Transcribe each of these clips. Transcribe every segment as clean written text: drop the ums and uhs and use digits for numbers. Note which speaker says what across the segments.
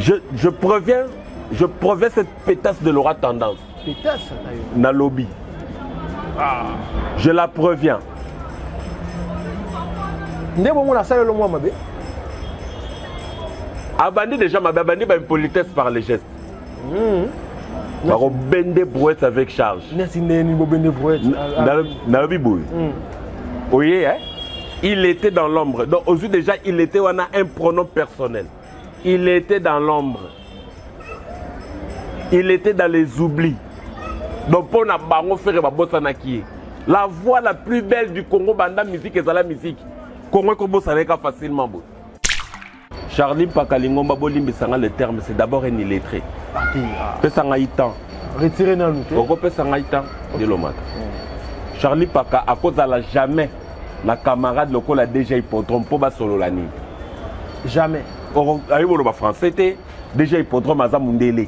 Speaker 1: Je proviens cette pétasse de Laura Tendance.
Speaker 2: Pétasse
Speaker 1: na lobby. Je la préviens.
Speaker 2: Ndé bon la salle le mois mabe.
Speaker 1: Abandi déjà ma babandi ba impolitesse par les gestes. Par bende brouette avec charge.
Speaker 2: Merci Néni bende brouette.
Speaker 1: Na lobby boy. Oui hein. Il était dans l'ombre. Donc aujourd'hui déjà il était on a un pronom personnel. Il était dans l'ombre. Il était dans les oublis. Donc pour na bango faire ba bossa na qui. La voix la plus belle du Congo banda musique et la musique. Congo ko bossa ka facilement beau. Charlie Pakalingomba bolimbi sanga le terme c'est d'abord un illettré. Pesanga itan.
Speaker 2: Retirer na nous.
Speaker 1: Oko pesanga itan de l'omata. Charlie Paka à cause à la jamais na camarade local a déjà hippodrome pour ba solo la nuit.
Speaker 2: Jamais.
Speaker 1: Ayi bolo ba français était déjà hippodrome aza mundele.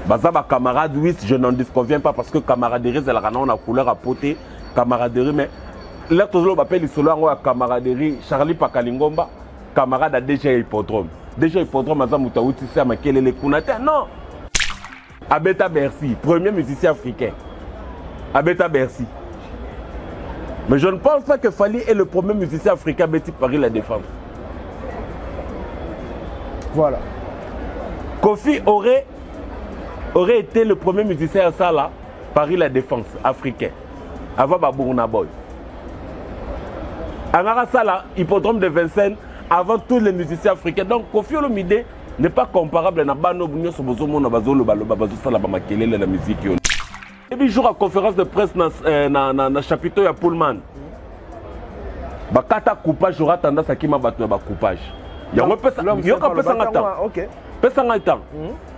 Speaker 1: Bazaba camarade, oui, je n'en disconviens pas parce que camaraderie, c'est la on a couleur à poter, camaraderie, mais là, tout le monde appelle solo à camaraderie, Charlie Pakalingomba, camarade a déjà hippodrome. Déjà hippodrome, Aza Moutaouti, c'est à Makele les Kounate. Non! Abeta Bercy, premier musicien africain. Abeta Bercy. Mais je ne pense pas que Fali est le premier musicien africain Betty Paris la défense.
Speaker 2: Voilà.
Speaker 1: Kofi aurait été le premier musicien à ça là, Paris la défense africain, avant Babourna Boy. Angara Sala, hippodrome de Vincennes, avant tous les musiciens africains. Donc Kofi Olomide n'est pas comparable à Nabano Bougno Sobozomo Nabazolo Balobabazo Salaba Makelele la musique. Et puis jour à conférence de presse dans chapiteau ya Pullman. Bakata coupage aura tendance à qui m'a battu ba coupage. Yango pesa yoka pesa ngata. OK. Pesa ngata.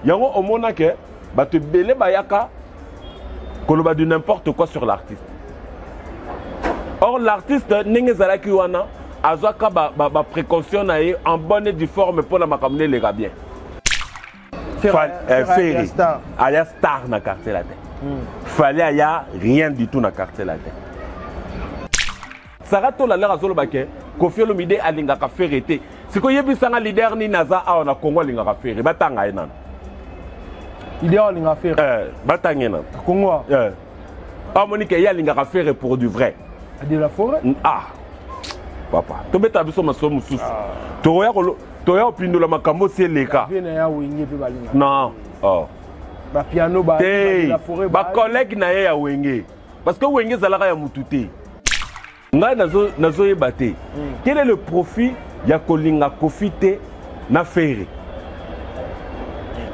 Speaker 1: Yango omona ke batu belé bayaka koloba du n'importe quoi sur l'artiste. Or l'artiste n'engezala ki wana azwaka ba précaution na ye en bonne et due forme pour la makamne les bien. Ferry. Aya star na quartier la tête. Fallait aya rien du tout na quartier la tête. Sarato la lera zolo baké Kofi Olomide alinga ka ferreté. Siko yebisanga leader ni naza a na Congo alinga ka ferré batanga enana.
Speaker 2: Idéal linga faire.
Speaker 1: Batanga enana.
Speaker 2: Congo.
Speaker 1: Ah Monique ya linga ka ferré pour du vrai.
Speaker 2: De la forêt.
Speaker 1: Ah. Papa, to beta biso maso mususu. Toya opindula makambo c'est leka. Non. Oh.
Speaker 2: Ba piano ba
Speaker 1: la forêt ba collègue na ya wenge. Parce que wenge zalaka ya mututé. Ngai nazo yebate. Quel est le profit ya kolinga kofite na ferry?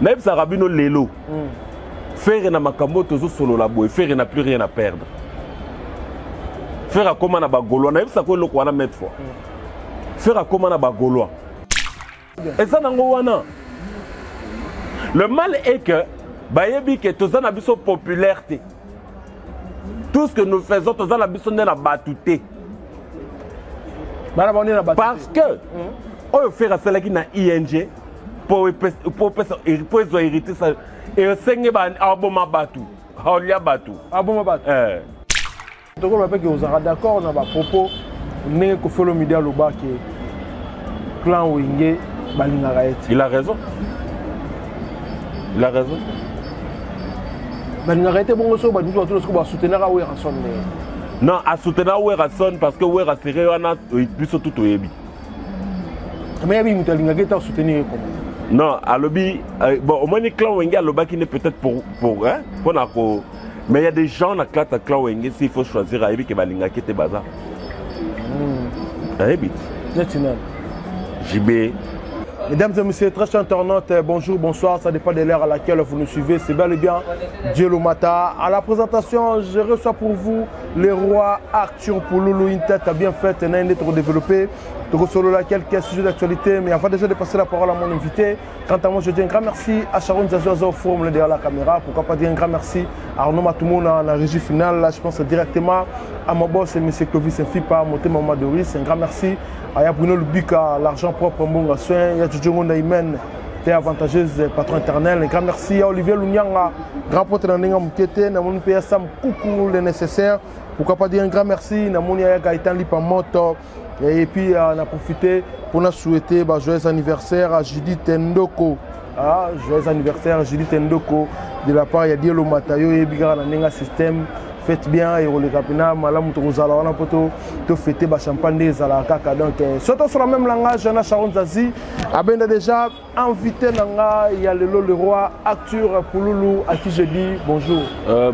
Speaker 1: Naib Sarabino lelo. Ferry na makambo tozo solo la boy, ferry n'a plus rien à perdre. Faire à comment na bagolois, naib sa ko loko wana mettre fois. Faire à comment na bagolois. Et ça nango wana. Le mal est que bayebi que tozana biso popularité. Tout ce que nous faisons, tozana biso na batuté. Parce que on fait cela qui na ING pour hériter ça et sengi ba aboma batu. Olia batu.
Speaker 2: Aboma batu. Donc on rappelle que vous êtes d'accord dans vos propos, mais que Kofi Olomide aloba que clan Wenge balinga raet.
Speaker 1: Il a raison. Il a raison.
Speaker 2: Balinga raet bon so ba tout ce que va soutenir à Werrason.
Speaker 1: Non, à soutenir Werrason parce que Werrason serait wana biso tout oyebi.
Speaker 2: Mais yabi mutalinga geta soutenir comment?
Speaker 1: Non, à lobby bon au moins clan Wenge aloba qui n'est peut-être pour hein pour na ko. Mais il y a des gens dans le clan Wenge, s'il faut choisir, il y a des gens qui sont bazar. JB.
Speaker 2: Mesdames et messieurs, très chers internautes, bonjour, bonsoir, ça dépend de l'heure à laquelle vous nous suivez. C'est bel et bien Dieu le matin. À la présentation, je reçois pour vous le roi Arthur Pouloulou, une tête bien faite, une lettre développée. Donc, sur quelques sujets d'actualité, mais avant déjà de passer la parole à mon invité, quant à moi, je dis un grand merci à Sharon Zazozo, forum derrière la caméra. Pourquoi pas dire un grand merci à Arnaud Matoumoun dans la régie finale. Là, je pense directement à mon boss, M. Clovis Nfipa, Moté Maman Doris. Un grand merci à Bruno Lubika, l'argent propre, mon soin. Il y a Djodjongo Naïmen, t'es avantageuse, patron éternel. Un grand merci à Olivier Lunyanga, grand porte dans Nenga Moukete, dans mon PSM, coucou le nécessaire. Pourquoi pas dire un grand merci à mon Gaëtan Lipamoto. Et puis on a profité pour nous souhaiter joyeux anniversaire à Judith Ndoko. Joyeux anniversaire à Judith Ndoko de la part de Dielo Matayo et Bigara Nanenga Système. Faites bien et le capina malam tozala wana poto to fêter ba champagne des ala kaka donc surtout sur la même langage na Sharon Zazi abenda déjà invité nanga il y a le roi Arthur Pouloulou à qui je dis bonjour.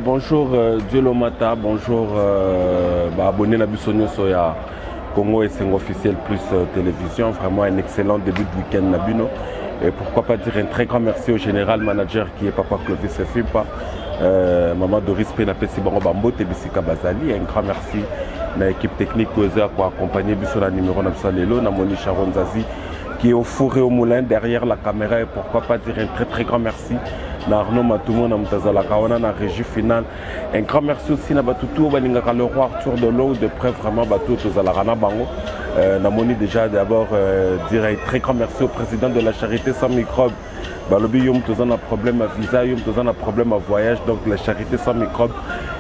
Speaker 1: Bonjour Dielo Mata, bonjour abonné na bisonyo soya Congo et Sengo officiel plus télévision, vraiment un excellent début de week-end Nabino. Et pourquoi pas dire un très grand merci au général manager qui est Papa Clovis Fimpa. Maman Doris Penapesi Bango Bambo Tebisika Bazali, un grand merci à l'équipe technique qui a accompagné la numéro 9 Lelo, Namoni Sharon Zazi qui est au four et au moulin derrière la caméra, et pourquoi pas dire un très grand merci à Arnaud Matoumo, à Mtazala Kawana, à la régie finale. Un grand merci aussi à Batoutou, à le roi Arthur de l'eau, de près vraiment Batoutou Zalarana Bango. Namoni déjà d'abord dire un très grand merci au président de la charité sans microbes. Balobi yom tozan a problème à visa, yom tozan a problème à voyage, donc la charité sans microbes.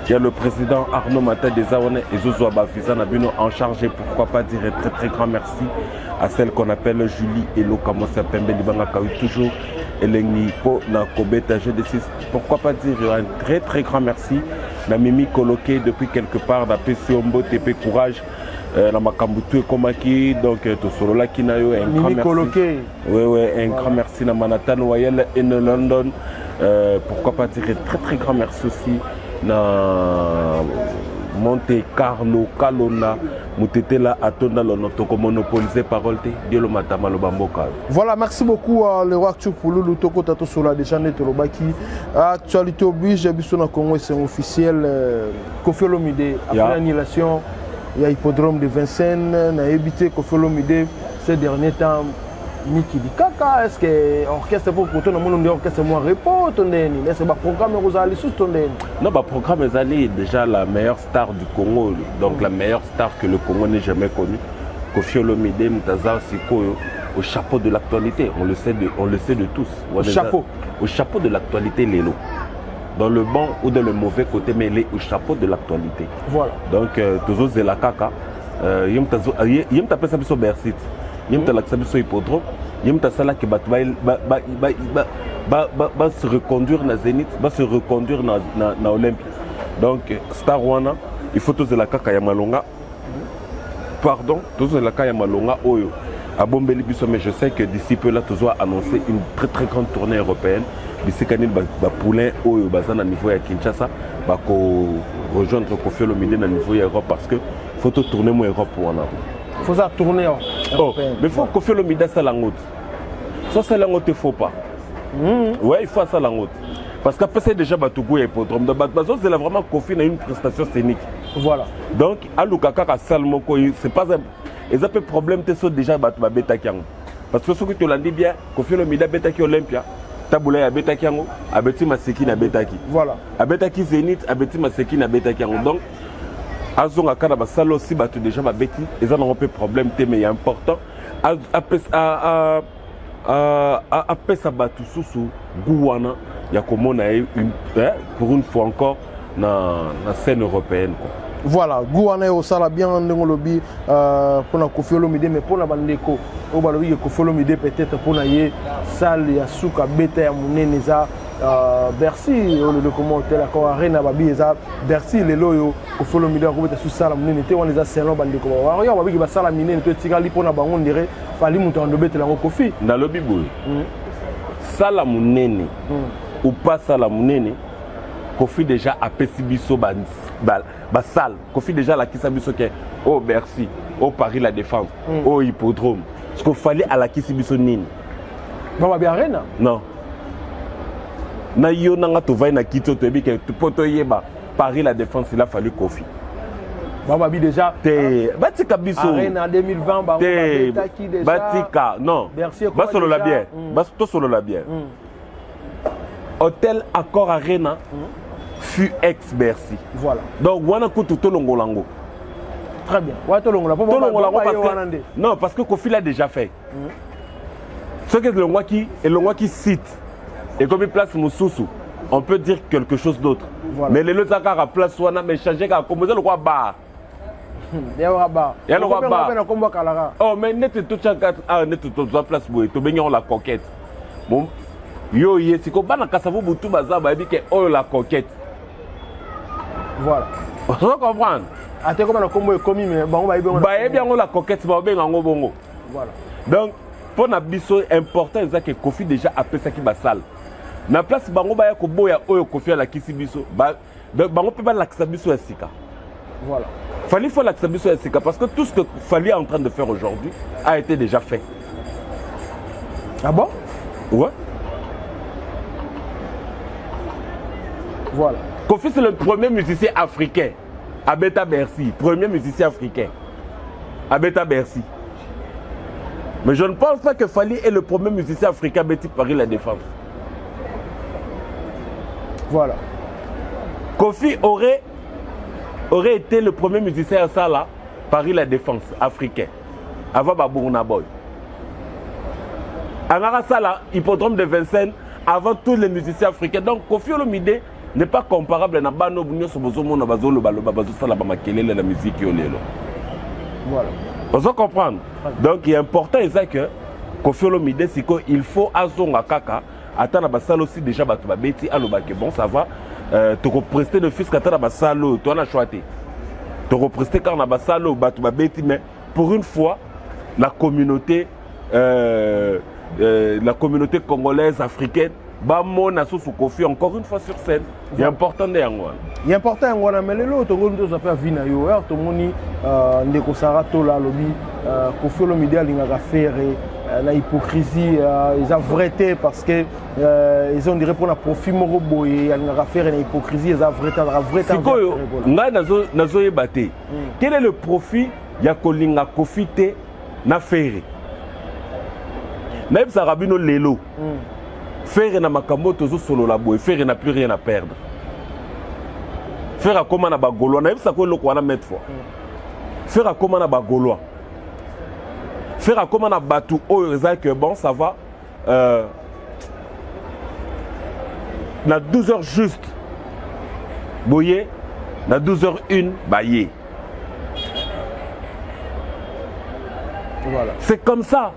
Speaker 1: Il y a le président Arnaud Mata des Awane et Zozo Abafisa Nabino en charge, et pourquoi pas dire un très grand merci à celle qu'on appelle Julie Elo Kamosa Pembe Libanga Kawi toujours Eleni Po na Kobeta G6. Pourquoi pas dire un très grand merci à Mimi Coloqué depuis quelque part na Pesiombo TP Courage. La Makambutu et Komaki, donc tout solo là qui n'a eu un grand merci. Oui, un grand merci à Manhattan Royal et de London. Pourquoi pas dire un très grand merci aussi à Monte Carlo, Kalona, Moutetela, Atona, l'Onotoko monopolisé parole de Dielo Mata Malobamboka.
Speaker 2: Voilà, merci beaucoup à le roi Arthur Pouloulou, Toko Tato Sola, déjà net Robaki. Actualité oblige, j'ai vu sur le Congo, c'est officiel. Kofi Olomide, après l'annulation. Il y a l'hippodrome de Vincennes, on a évité Kofi Olomide ces derniers temps. Miki dit Kaka, est-ce que l'orchestre pour ton monde orchestre moi repos ton est-ce que le programme est allé sous ton
Speaker 1: non, le programme est allé déjà la meilleure star du Congo, donc la meilleure star que le Congo n'ait jamais connue. Kofi Olomide Mutaza Siko au chapeau de l'actualité, on le sait de tous. Au chapeau de l'actualité Lélo. Dans le bon ou dans le mauvais côté, mais il est au chapeau de l'actualité. Voilà. Donc, toujours c'est la caca. Il y a un peu Bercy, il y a un hippodrome, il y a un sala qui va se reconduire dans Zénith, va se reconduire dans Olympie. Donc, Star Wana, il faut tous la caca Yamalonga. Pardon, tous la caca Yamalonga Oyo. À Bombeli Bisso, mais je sais que d'ici peu là, tous annoncer une très grande tournée européenne. D'ici Kanil Poulain au niveau de Kinshasa, rejoindre Kofi Olomide au niveau de l'Europe parce que faut tourner mon Europe pour en avoir.
Speaker 2: Il faut ça tourner.
Speaker 1: Mais il faut Kofi Olomide ça l'angote. Ça l'angote il ne faut pas. Ouais, il faut ça l'angote. Parce qu'après c'est déjà Batougou et Hippodrome. De Batbazo, c'est vraiment Kofi a une prestation scénique. Voilà. Donc, à Lukaka Salmoko, c'est pas un. Et ça peut problème, c'est déjà Batbabeta Kiang. Parce que ce que tu l'as dit bien, Kofi Olomide Beta Ki Olympia. Taboula ya betaki yango abeti maseki na betaki voilà abetaki Zénith abeti maseki na betaki yango donc azonga kana basalo si batu déjà ba beti eza na peu problème te mais important apesa batu susu guwana ya komona pour une fois encore na scène européenne quoi.
Speaker 2: Voilà, Gouana au sala bien en lobby pour la Kofi Olomide, mais pour la bandeko, au balobi Kofi Olomide peut-être pour naïe salle ya souka beta ya muneneza Bercy le commentaire la Arena babi eza Bercy les loyo Kofi Olomide ko beta sous sala munene te on les a selon bandeko wa yo babi ba sala minene to tikali pour na bango ndire fali muto ando beta la Kofi
Speaker 1: na lobby boy sala munene ou pas sala munene Kofi déjà a pesibiso ba salle. Kofi déjà la kisabiso qui au Bercy, au Paris la Défense, au Hippodrome. Ce qu'il fallait à la kisabiso nini.
Speaker 2: Baba bi arena?
Speaker 1: Non. Na yo nanga to vai na kito to bi ke poto yeba Paris la Défense il a fallu Kofi.
Speaker 2: Baba bi déjà
Speaker 1: te batika biso
Speaker 2: arena 2020 ba
Speaker 1: bataki déjà batika non. Ba solo la bien. Ba to solo la bien. Hôtel Accor Arena fut ex-Bercy. Voilà. Donc, wana kutu tolongolango.
Speaker 2: Très bien. Ouais, tolongolango.
Speaker 1: Non, parce que Kofi l'a déjà fait. Ce que le roi qui cite, et comme il place Moussoussou, on peut dire quelque chose d'autre. Voilà. Mais le Zakara place wana, mais changer comme le roi bar.
Speaker 2: Il y a un bar.
Speaker 1: Il y a le roi bar.
Speaker 2: Bar.
Speaker 1: Oh, mais net tout chaque net tout place boy. Tu baignes la coquette. Bon, yo yé si ko bana kasavo butu baza ba bi ke oh la coquette.
Speaker 2: Voilà.
Speaker 1: On comprend.
Speaker 2: Ate comme le combo est commis mais bon ba
Speaker 1: bien la coquette ba ben ngo bongo.
Speaker 2: Voilà.
Speaker 1: Donc pour na biso important ça que Kofi déjà appelé ça qui ba salle. Na place bango ba ya ko boya oyo Kofi ala kisi biso ba bango peut pas l'accès biso ya sika.
Speaker 2: Voilà.
Speaker 1: Il faut l'accès biso ya sika parce que tout ce que Fally est en train de faire aujourd'hui a été déjà fait.
Speaker 2: Ah bon?
Speaker 1: Ouais.
Speaker 2: Voilà.
Speaker 1: Kofi c'est le premier musicien africain à Beta Bercy, premier musicien africain à Beta Bercy. Mais je ne pense pas que Fally est le premier musicien africain à Betty Paris La Défense.
Speaker 2: Voilà.
Speaker 1: Kofi aurait été le premier musicien à ça là, Paris La Défense, africain, avant Babourna Boy. Angara ça là, hippodrome de Vincennes, avant tous les musiciens africains. Donc Kofi Olomide n'est pas comparable à Nabano Bounio Sobozomo Nabazolo Baloba Bazo Salabamakele la musique Yolélo.
Speaker 2: Voilà.
Speaker 1: On doit comprendre. Donc il est important que Kofi Olomide, c'est qu'il faut azonga kaka. Attends, basalo aussi déjà batubabeti alobake bon ça va. Tu représentes le fils quand basalo, tu en as choisi. Tu représentes quand on basalo batubabeti, mais pour une fois la communauté congolaise africaine. Bamo na sous Kofi encore une fois sur scène. Il est important de yango.
Speaker 2: Il est important yango mais les autres on doit faire vina yo. To moni ndeko Sarato la lobby Kofi Olomide alingaka faire la hypocrisie ils ont vérité parce que ils ont dirait pour la profit moko boye alingaka faire la hypocrisie ils ont vérité la vérité.
Speaker 1: Sikoyo nga nazo yebate. Quel est le profit ya kolinga Kofi te na faire? Même Sarabino lelo. Faire na makambo tozo solo la boy, faire n'a plus rien à perdre. Faire comment na bagolo, na yebisa ko loko wana mettre fois. Faire comment na bagolo. Faire comment na batu oyo que bon ça va na 12h juste. Boye na 12h01 baye.
Speaker 2: Voilà.
Speaker 1: C'est comme ça.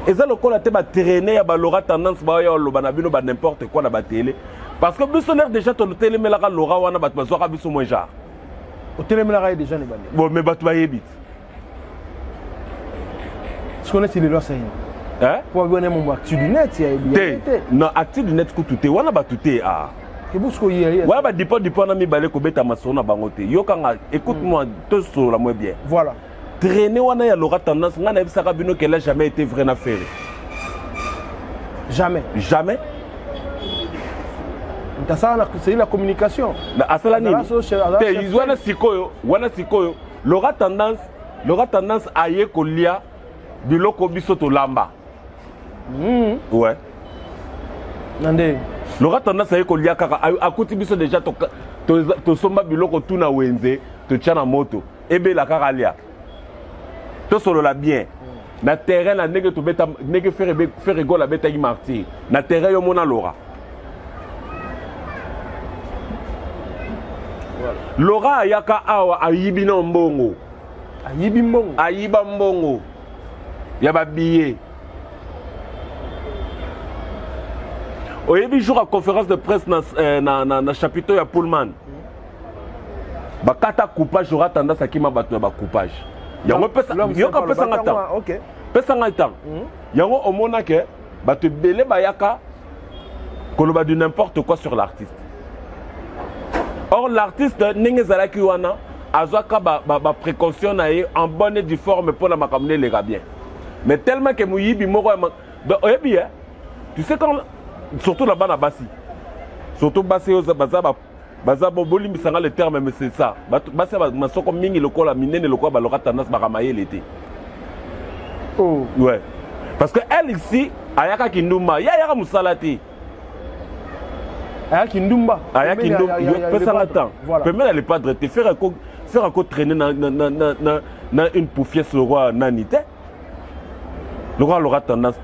Speaker 1: Et ça, le col a été traîné, il y a tendance à n'importe quoi dans la télé. Parce que le déjà, ton télé, mais là, Laura, on a besoin moins jar.
Speaker 2: Au télé, mais là, déjà,
Speaker 1: bon, mais tu vas y vite.
Speaker 2: Ce qu'on est, c'est les lois, c'est
Speaker 1: hein?
Speaker 2: Pour avoir un actu du net, il y a
Speaker 1: non, actu du net, tout est. On a battu. Ah.
Speaker 2: Que vous soyez.
Speaker 1: Ouais, bah, dépend, on a mis balé, qu'on bête à ma sonne à bangote. Yo, écoute-moi, tout sur la moins bien.
Speaker 2: Voilà.
Speaker 1: Traîner, on a eu l'aura tendance, on a vu Sarabino qu'elle n'a jamais été vraie affaire.
Speaker 2: Jamais.
Speaker 1: Jamais.
Speaker 2: C'est la communication.
Speaker 1: L'aura tendance à y kolia biloko biso to lamba. Ouais.
Speaker 2: Nande.
Speaker 1: L'aura tendance à y kolia kaka a kuti biso déjà to somba biloko tuna wenze to tchana moto. Ebe la karalia. Tout solo la bien. Na terrain la nègre to beta nègre faire rigole la beta y martyr. Na terrain yo mona Laura. Laura ayaka awa ayibi na mbongo.
Speaker 2: Ayibi mbongo.
Speaker 1: Ayiba mbongo. Yaba billet. Oyebi jour à conférence de presse na chapiteau ya Pullman. Bakata coupage aura tendance à qui m'a battu ba coupage. Yango pesa yoka pesa ngata.
Speaker 2: OK.
Speaker 1: Pesa ngata. Yango omona ke batu belé bayaka koloba du n'importe quoi sur l'artiste. Or l'artiste ninge zalaki wana azwaka ba précaution na ye en bonne et due forme pour la makamne les gars bien. Mais tellement que muyibi moko oyebi tu sais quand surtout là-bas na basi. Surtout basi oza bazaba baza boboli misanga le terme mais c'est ça basi masoko mingi lokola minene lokola balora tendance bakamaye l'été.
Speaker 2: Oh
Speaker 1: ouais parce que elle ici ayaka kinduma yaka musalati
Speaker 2: ayaki ndumba
Speaker 1: ayaki ndumba pesa ngata permet d'aller pas de faire encore traîner na une poufiesse le roi nanité le roi aura tendance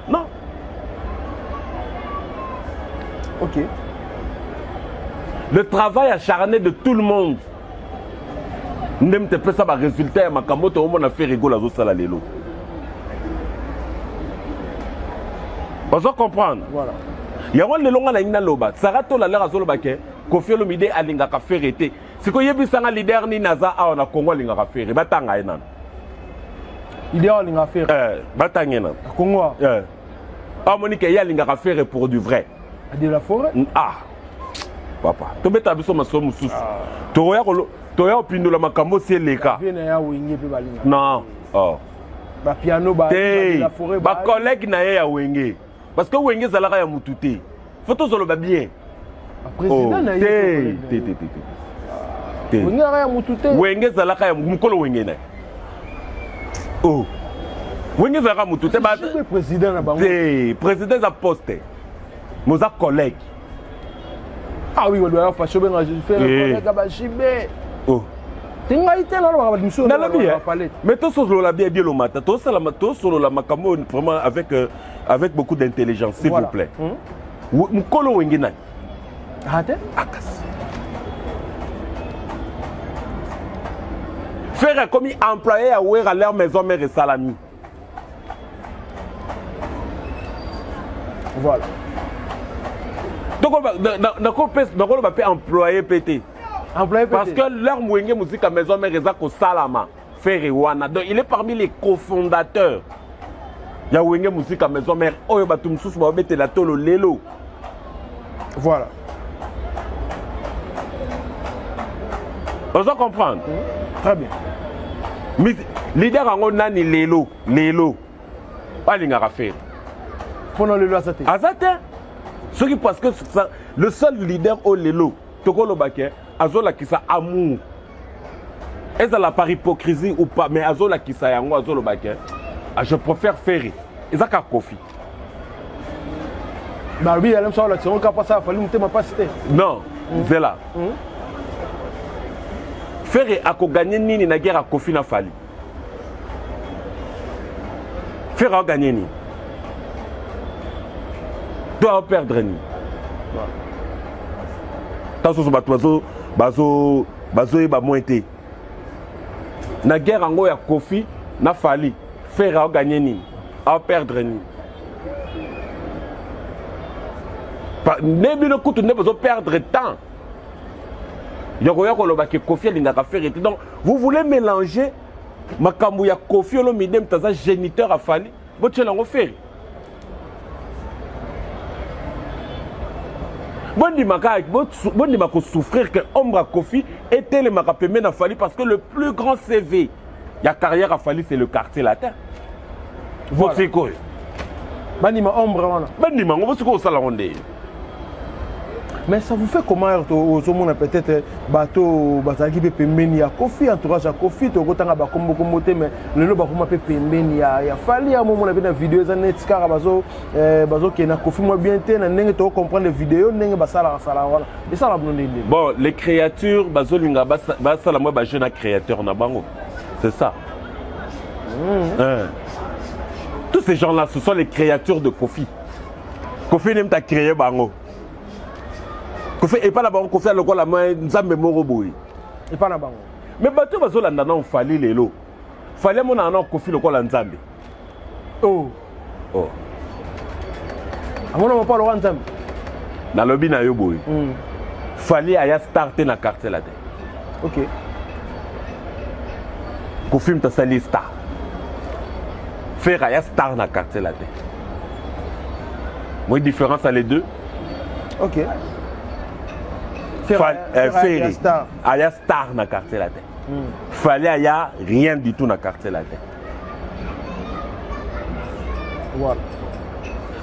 Speaker 1: non.
Speaker 2: OK.
Speaker 1: Le travail acharné de tout le monde. ndem te pesa ba résultat ya makambo to mona fait rigola zo sala lelo. Vous comprendre?
Speaker 2: Voilà.
Speaker 1: Yango lelo nga na ina loba sarato la lera zo loba ke Koffi Olomide alinga ka faire été. Siko yebisanga leader ni naza a na Congo alinga ka faire batanga ena.
Speaker 2: Leader alinga faire.
Speaker 1: Batanga ena.
Speaker 2: Congo.
Speaker 1: Ah Monique ya alinga ka faire pour du vrai.
Speaker 2: De la forêt.
Speaker 1: Ah. Papa. To beta biso maso mususu. To ya opindula makambo si eleka.
Speaker 2: Viena ya wenge pe balinga.
Speaker 1: Non. Oh.
Speaker 2: Ba piano ba de la forêt
Speaker 1: ba collègue na ya wenge. Parce que wenge zalaka ya mututé. Faut to zolo ba bien.
Speaker 2: Président na
Speaker 1: ye.
Speaker 2: Wenge ya mututé.
Speaker 1: Wenge zalaka ya mukolo wenge na. Oh. Wenge zalaka mututé ba
Speaker 2: président na bango.
Speaker 1: Président za poste. Moza collègue.
Speaker 2: Ah oui, on doit faire faire collègue ba Jibé.
Speaker 1: Oh.
Speaker 2: Tinga ite la ba mission
Speaker 1: na la bien. Mais to solo la bien lo mata. To sala to solo la makambo vraiment avec beaucoup d'intelligence s'il vous plaît. Mukolo wenge na.
Speaker 2: Hate?
Speaker 1: Akas. Faire comme employé à ouvrir à leur maison mère et salami.
Speaker 2: Voilà.
Speaker 1: Donc on va pas employer PT.
Speaker 2: Employé PT.
Speaker 1: Parce que leur moyen musique à maison mère et salama. Faire wana. Donc il est parmi les cofondateurs. Il y a wenge musique à maison mère. Oh yo batum sous ba mettre la tolo lelo.
Speaker 2: Voilà.
Speaker 1: On doit comprendre.
Speaker 2: Très bien.
Speaker 1: Mais leader en nani lelo. Pas l'inga faire.
Speaker 2: Pendant le loi Azate.
Speaker 1: Azate. Ce qui parce que le seul leader au lelo, Tokolo Baké, Azola qui sa amour. Est-ce la par hypocrisie ou pas? Mais Azola qui sa yango Azolo Baké. Je préfère faire. Et ça Koffi.
Speaker 2: Bah oui, elle aime ça là, c'est on capable ça, fallait monter ma capacité.
Speaker 1: Non, c'est là. Faire a ko gagner nini na guerre à Koffi na fali. Faire a gagner ni. Doit perdre ni. Tant so bazo e ba moité. Na guerre ango ya Koffi na fali. Faire a gagner ni. A perdre ni. Nebi no kutu ne besoin perdre temps. Donc, vous voulez mélanger makambu ya Koffi Olomide mtaza géniteur à Fali. Vous l'avez fait. Bon dis ma souffrir que ombre à Koffi était le makapemé na Fali parce que le plus grand CV ya carrière à Fali c'est le quartier latin. Vous c'est quoi?
Speaker 2: Banima ombre wana.
Speaker 1: Banima on va se quoi ça la ronde.
Speaker 2: Mais ça vous fait comment aux hommes peut-être bateau bazaki pe pembeni ya Koffi entourage à Koffi to kotanga ba kombo kombote mais le ba kuma pe pembeni ya Fali ya moment na bina vidéo za netkara bazo ke na Koffi moi bien te na ndenge to comprendre les vidéos ndenge basala wala et ça la blonde.
Speaker 1: Bon les créatures bazo linga basala moi ba jeune créateur na bango. C'est ça. Tous ces gens là ce sont les créatures de Koffi. Koffi n'aime ta créer bango. Koffi et pas la banque Koffi à l'école la main nzambe moko boy
Speaker 2: et pas la banque
Speaker 1: mais bateau bazolanda na Fali lelo Fali mon na Koffi l'école nzambe
Speaker 2: oh amona pas le nzambe
Speaker 1: na lobby na yo boy Fali aya starter na quartier là.
Speaker 2: OK
Speaker 1: Koffi mta sali star faire aya star na quartier là. Moi différence à les deux.
Speaker 2: OK
Speaker 1: Ferry aya star na quartier là. Fali aya rien du tout na quartier là.
Speaker 2: Voilà.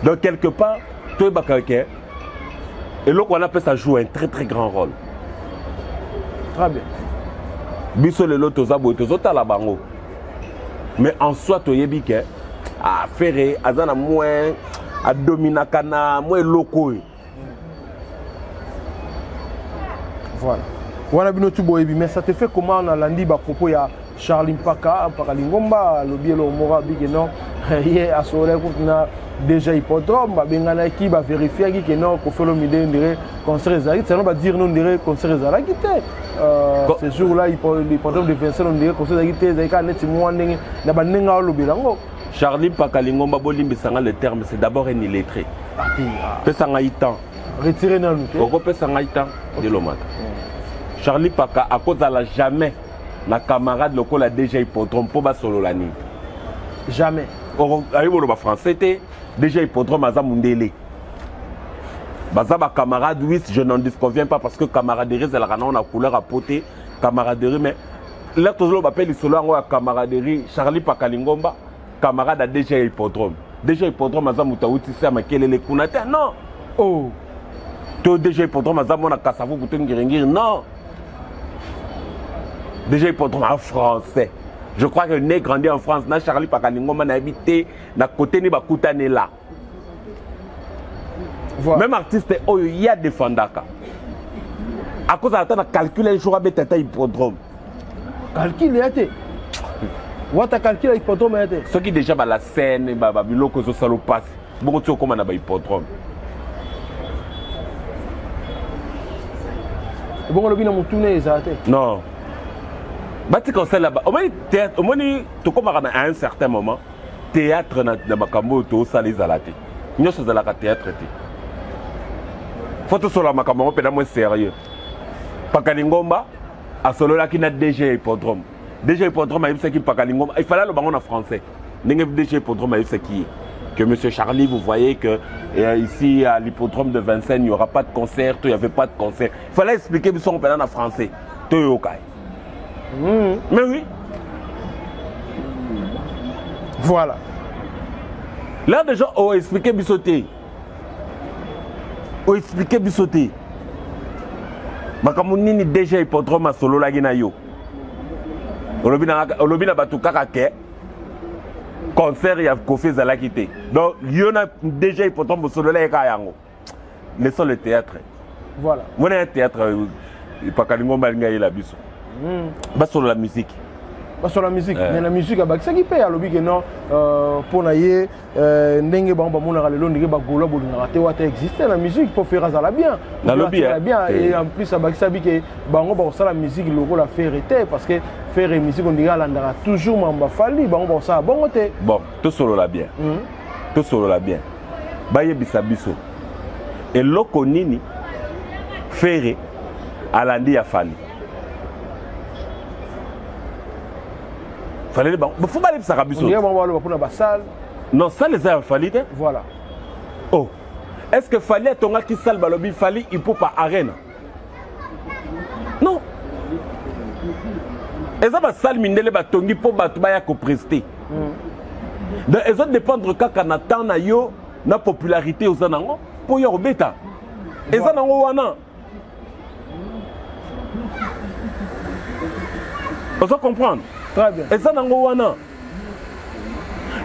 Speaker 1: Donc quelque part toi bakake et là on appelle ça joue un très très grand rôle.
Speaker 2: Très bien.
Speaker 1: Biso le loto zabo tozota la bango. Mais en soi to yebi ke a Ferry azana moins a domina kana moins loko. Voilà.
Speaker 2: Voilà bino tu boyebi mais ça te fait comment on a landi ba propos ya Charlie Mpaka Lingomba lobielo mora big non ye asole kuna déjà hippodrome ba bengana ki ba vérifier ki non ko felo mide ndire concert ezali c'est non ba dire non ndire concert ezali ki te ce jour là hippodrome de Vincent ndire concert ezali te ezali ka net mo ndenge na ba nenga lobilango
Speaker 1: Charlie Mpaka Lingomba bolimbisanga le terme c'est d'abord un illettré pesa ngai temps
Speaker 2: retirer na nous
Speaker 1: koko pesa ngai temps de lomata Charlie Mpaka akozala jamais na camarade lokola déjà hippodrome po ba solo la ni
Speaker 2: jamais
Speaker 1: ayibolo ba français te déjà hippodrome aza mundele baza ba camarade oui je n'en disconviens pas parce que camaraderie c'est la rana on a couleur à poter camaraderie mais là toujours ba appelle solo ngo ya camaraderie Charlie Mpaka Lingomba camarade a déjà hippodrome aza mutauti sa makelele kuna te non
Speaker 2: oh
Speaker 1: to déjà hippodrome aza mona kasavu kutengiringiri non déjà hippodrome en français. Je crois que né grandi en France, na Charlie Mpaka Lingomba na habité na côté ni bakutane là. Voilà. Même artiste oyo il y a des fandaka. À cause de calculer un jour à betata hippodrome.
Speaker 2: Calcul était. What a calculé hippodrome était.
Speaker 1: Ceux qui déjà ba la scène ba biloko zo salo passe. Beaucoup de comme na ba hippodrome.
Speaker 2: Bon le bina mutune ezate.
Speaker 1: Non. Bati concert là-bas. Au moins théâtre, au moins tu commences à un certain moment théâtre na makambo to sali zalate. Nyoso zalaka théâtre te. Faut to solo makambo pe na moins sérieux. Mpaka Lingomba a solo là qui na DG hippodrome. DG hippodrome a qui Mpaka Lingomba. Il fallait le bangon en français. N'engage DG hippodrome a qui que monsieur Charlie vous voyez que ici à l'hippodrome de Vincennes il n'y aura pas de concert, il n'y avait pas de concert. Il fallait expliquer que son en français. Toyokai. Mais oui.
Speaker 2: Voilà.
Speaker 1: Là, déjà, on a expliqué Bissoté. On a expliqué Bissoté. Makamunini déjà hippodrome à solo la guinayo. Olobina batukaka ke. Concert il y a Kofi Zalakité. Donc, il y a déjà hippodrome solo la kayango. Laissons le théâtre.
Speaker 2: Voilà.
Speaker 1: Moi, un théâtre, Mpaka Lingomba ngayi la biso. Bas sur la musique.
Speaker 2: Bas sur la musique. Mais la musique, c'est qui paye à l'objet que non pour naïe n'engue bamba mona le ndenge ba gola bo ngate wata exister la musique pour faire ça la bien.
Speaker 1: Dans le bien.
Speaker 2: Et en plus ça sabi que bango ba ça la musique logo la faire était parce que faire musique on dirait landara toujours mamba fali bango ba ça bon te.
Speaker 1: Bon, tout solo la bien. Tout solo la bien. Baye bisabiso. Et loko nini faire alandi ya fali. Fallait bon, faut pas aller ça rabiso. Non, ça les a fallu.
Speaker 2: Voilà.
Speaker 1: Oh. Est-ce que fallait ton qui sale balobi fallait il peut pas arène? Non. Et ça va sale mindele batongi pour batubaya ko prester. Donc ils ont dépendre quand Canada na yo na popularité aux anango pour yo beta. Et ça nango wana. On doit comprendre.
Speaker 2: Très bien.
Speaker 1: Et ça nango wana.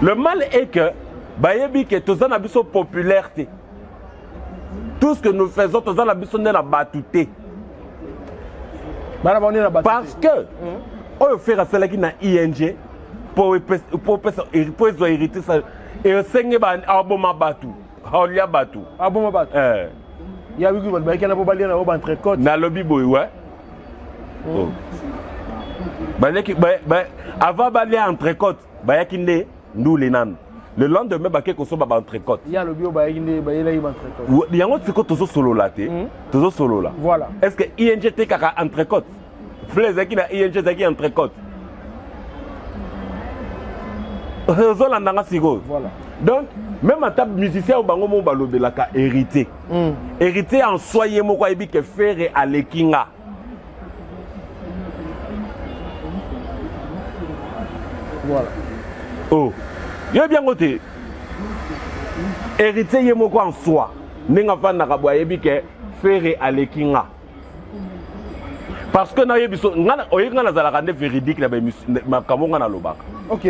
Speaker 1: Le mal est que bayebi que tous en abisso popularité. Tout ce que nous faisons tous en abisso na batuté. Parce que on fait cela qui na ING pour hériter ça et senge ba aboma batu. Holia batu.
Speaker 2: Aboma batu. Il y a eu que ba kana ba lien na ba entrecôte.
Speaker 1: Na lobby boy ouais. Oh. Avant d'aller à entrecôte, le lendemain, il y a entrecôte.
Speaker 2: Il y a le bio, il y a
Speaker 1: un entrecôte solo là. Solo là.
Speaker 2: Voilà.
Speaker 1: Est-ce que ING est entrecôte? Fleurs qui na ING est entrecôte.
Speaker 2: Voilà.
Speaker 1: Donc, même en tant que musicien, on va hériter. Hériter en soi, il y a que faire à l'ékinga.
Speaker 2: Voilà.
Speaker 1: Oh, il y a bien côté. Hériter y est en soi. N'enga pas na kaboye bi que faire à l'ékinga. Parce que na yebiso ngana oyinga na zala kande véridique na ba kamonga na lobaka.
Speaker 2: OK.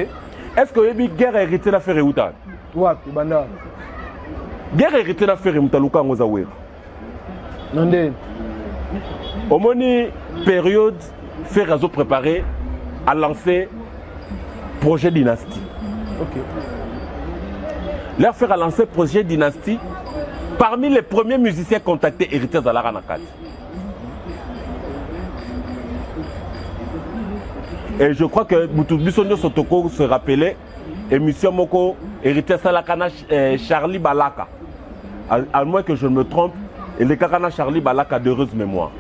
Speaker 1: Est-ce que yebi guerre hériter na faire uta?
Speaker 2: Wapi banda.
Speaker 1: Guerre hériter na faire uta luka ngoza wera.
Speaker 2: Nande.
Speaker 1: Au moni période faire azo préparer a lancé Projet Dynastie.
Speaker 2: Ok.
Speaker 1: Leur frère a lancé Projet Dynastie. Parmi les premiers musiciens contactés, Héritier Zalara Nakati. Et je crois que Bisonio Sotoko se rappelait, émission Moko, Héritier Salakana Charlie Balaka. À moins que je ne me trompe, et les Kakana Charlie Balaka d'heureuse mémoire.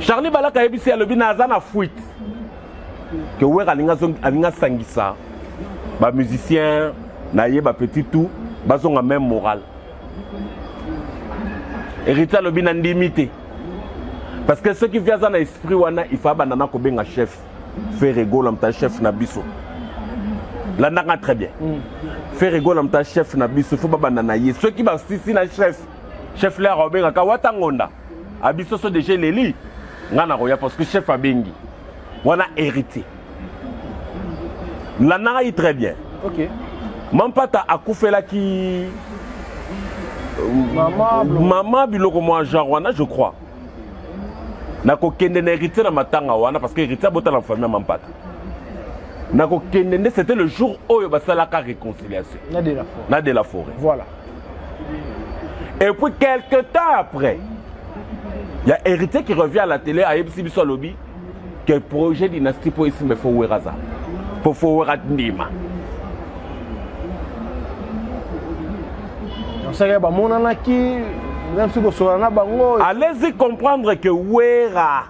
Speaker 1: Charlie Balaka est ici à l'obinazana fuite. Que ouais, Alinga Sangisa, ba musicien, naïe, ba petit tout, bazon a même moral. Héritier l'obina limité. Parce que ceux qui viennent dans l'esprit, il faut que un chef, faire rigolo dans chef Nabiso. Là, on a très bien. Faire rigolo dans chef Nabiso, il faut pas bananayer. Ceux qui vont ici dans chef là, Robin, à Kawatangonda, Abiso sont déjà les lits. Parce que chef a bengi. On a hérité. Là, on a très bien.
Speaker 2: Ok.
Speaker 1: Mampata a coupé là qui. Maman, biloko moi, genre, je crois. Nako kende na héritier na matanga wana parce que héritier bota la famille Mampata. Nako kende c'était le jour où il y a la réconciliation. Na de la forêt.
Speaker 2: Voilà.
Speaker 1: Et puis quelques temps après, il y a héritier qui revient à la télé à Ebisi Biso Lobby que le projet dynastie pour ici me faut weraza. Pour faire Ndima.
Speaker 2: On sait que mon anaki
Speaker 1: allez-y comprendre que Wera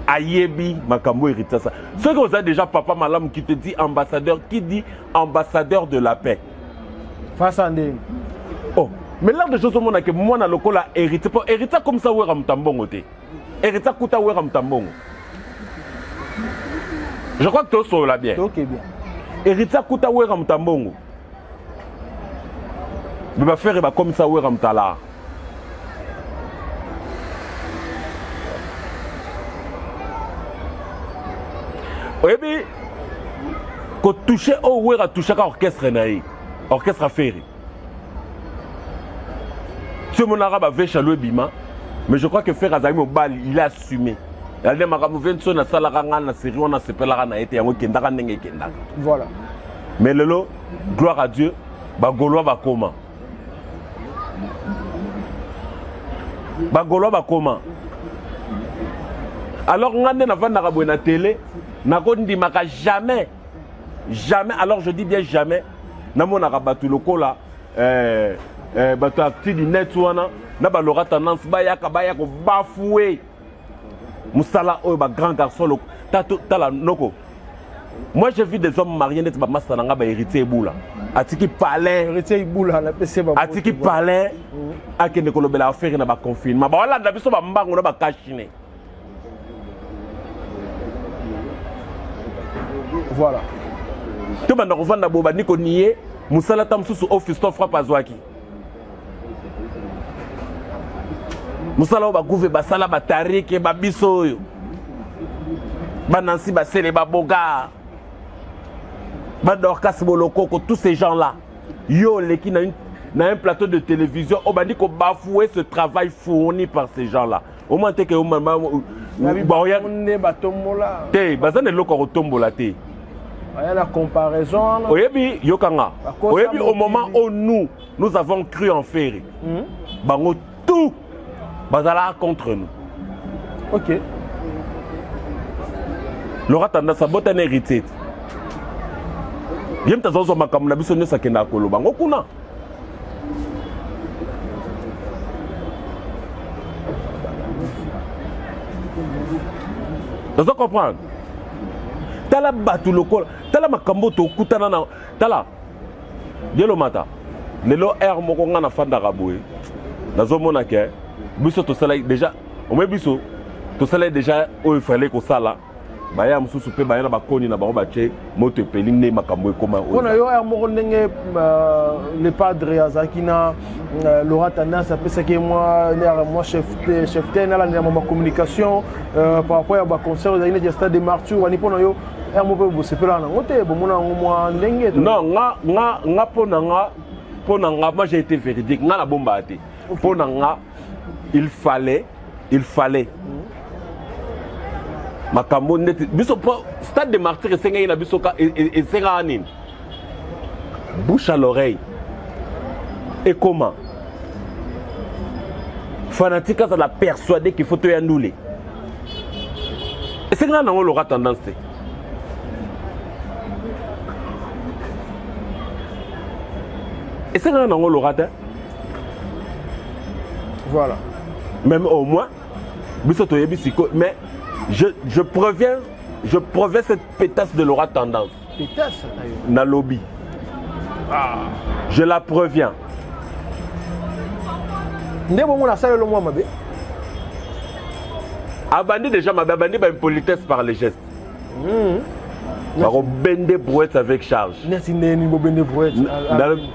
Speaker 1: Ayebi Makambo héritier ça. Ceux que vous avez déjà papa Malam qui te dit ambassadeur, qui dit ambassadeur de la paix.
Speaker 2: Face à Ndé.
Speaker 1: Oh, mais là de choses au monde que moi na lokola héritier pour héritier comme ça Wera Mtambongo te. Héritier kuta Wera Mtambongo. Je crois que tout ça là bien.
Speaker 2: OK bien.
Speaker 1: Héritier kuta Wera Mtambongo. Mais va faire comme ça Wera Mtala. Et puis, quand toucher au Wera toucher à orchestre naï, orchestre à faire. Ce mon arabe avait chalou bima, mais je crois que faire Azami Mobal il a assumé. Il a dit marabu vention na salaranga na série on a sepelara na été yango kendaka ndenge kendaka.
Speaker 2: Voilà.
Speaker 1: Mais lelo gloire à Dieu, ba Gaulois ba comment? Bagolo ba comment? Alors on a na télé, na kondimaka jamais, jamais. Alors je dis bien jamais. Na mona rabatu lokola, batu acti di net wana, na ba lora tendance ba yaka bafoué. Musala o ba grand garçon tala noko. Moi j'ai vu des hommes mariés net ba masananga ba héritier boula. Atiki palais,
Speaker 2: héritier boula na pese ba.
Speaker 1: Atiki palais. Akende kolobela affaire na ba confinement. Ba wala na biso ba mbango na ba kashine.
Speaker 2: Voilà.
Speaker 1: Tout banda kovanda boba niko nié musala tamsusu office to frappe azwaki. Musala ba gouve ba sala ba tarike ba biso yo. Ba Nancy ba sele ba boga. Ba Dorcas Boloko tous ces gens là. Yo les qui na un plateau de télévision, on m'a dit qu'on bafouait ce travail fourni par ces gens-là. Au moins, que
Speaker 2: la comparaison.
Speaker 1: Au moment où nous avons cru en faire, tout bazala contre nous.
Speaker 2: Ok.
Speaker 1: Laura Tanda Sabot un héritier. Yem tazozo makamuna biso nyosa kenda koloba ngokuna. Vous comprenez? Tala batu lokol, tala makambo to kutana na tala. Dielo mata. Lelo air moko ngana fanda raboué. Nazo mona ke biso to sala déjà, o me biso to sala déjà o il fallait ko sala. Baya mususu pe baya na bakoni na bango bache moto peline makambo ekoma.
Speaker 2: Kona yo air moko ndenge le padre Azakina Laura Tanda ça peut que moi chef na la communication par rapport à ba concert dans le stade de Martyrs wani pona yo air moko bo sepela na ngote bo mona ngomwa ndenge.
Speaker 1: Non nga pona nga moi j'ai été véridique nga la bomba ate. Pona nga il fallait makambo neti biso stade de martyr esengai na biso ka esenga nini bouche à l'oreille et comment fanatique ça la persuader qu'il faut te annuler esenga nango l'aura tendance te esenga nango l'aura te
Speaker 2: voilà
Speaker 1: même au moins biso toyebi siko mais je préviens cette pétasse de l'aura tendance.
Speaker 2: Pétasse
Speaker 1: na lobby.
Speaker 2: Ah.
Speaker 1: Je la préviens.
Speaker 2: Ndé bon la salle le mois mabe.
Speaker 1: Abandi déjà mabe abandi ba impolitesse par les gestes. Par bende brouette avec charge.
Speaker 2: Merci neni bo bende brouette.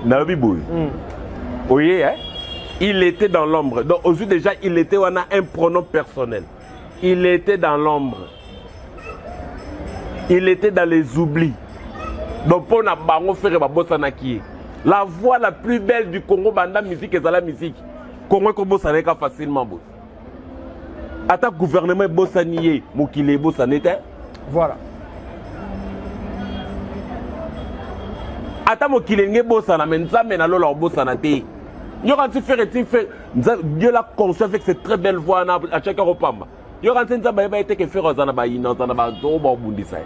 Speaker 1: Na lobby boy. Oye hein? Il était dans l'ombre. Donc aujourd'hui déjà il était on a un pronom personnel. Il était dans l'ombre. Il était dans les oublis. Donc pour na bango faire ba bossa na qui. La voix la plus belle du Congo banda musique et la musique. Congo ko bossa neka facilement bo. Ata gouvernement bossa nié, mokile bossa nete.
Speaker 2: Voilà.
Speaker 1: Ata mokile nge bossa na menzamen na lolo bossa na te. Yo quand tu fais Dieu l'a conçu avec cette très belle voix à chaque repas. Yo quand tu ba été que faire za na ba ino za na ba do ba bundisa.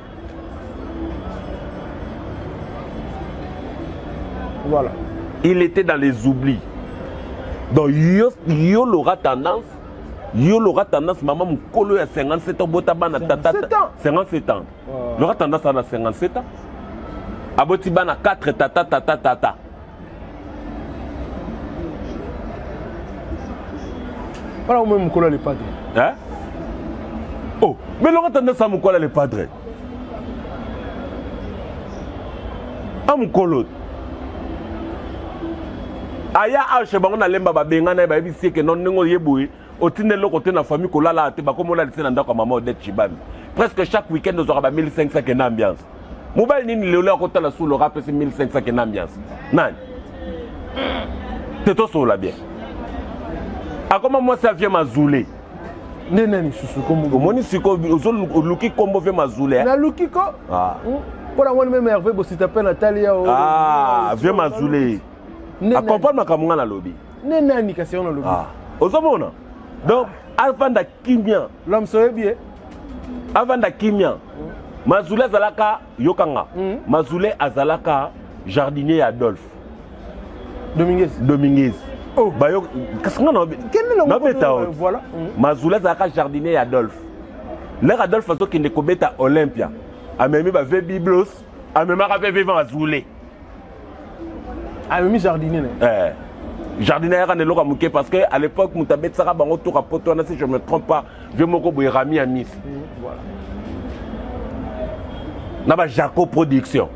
Speaker 2: Voilà.
Speaker 1: Il était dans les oublis. Donc yo l'aura tendance maman mukolo ya 57 ans bota bana tata 57 ans. L'aura tendance à 57 ans. Aboti bana 4 tata.
Speaker 2: Voilà au même mukolo les padres.
Speaker 1: Hein? Oh, mais l'aura tendance à mukolo les padres. A mukolo aya ache bango na lemba babenga na ba bisi ke non ngo yeboui otine loko te na famille ko lala te ba komo la lisena ndako mama Odette Chibami presque chaque week-end nous aura ba 1500 ke na ambiance mobile nini lelo ko tala sous le rap c'est 1500 ke na ambiance nani te to so la bien a comment moi ça vient mazoulé
Speaker 2: neni susu comme
Speaker 1: omoni siko luki kombo vient mazoulé
Speaker 2: na luki ko
Speaker 1: ah
Speaker 2: pour la moi même Hervé bo si t'appelle Natalia
Speaker 1: ah vient mazoulé accompagne makamwa na lobby
Speaker 2: neni kasi on lobby
Speaker 1: ah ozomona donc avant da kimia
Speaker 2: l'homme serait bien
Speaker 1: avant da kimia Mazoulé azalaka yokanga Mazoulé azalaka jardinier Adolphe Dominguez
Speaker 2: oh
Speaker 1: bayo kasanga na beta
Speaker 2: voilà
Speaker 1: Mazoulé azalaka jardinier Adolphe l'air Adolphe azo kinde kobeta Olympia amemi ba ve biblos amema ka ve vivant Mazoulé
Speaker 2: ah mais jardinier
Speaker 1: jardinier à Neloka Mouké parce que à l'époque Moutabet Sara Bango Tour à Potoana si je ne me trompe pas vieux Moko Bourami à Miss
Speaker 2: voilà
Speaker 1: Naba Jaco Production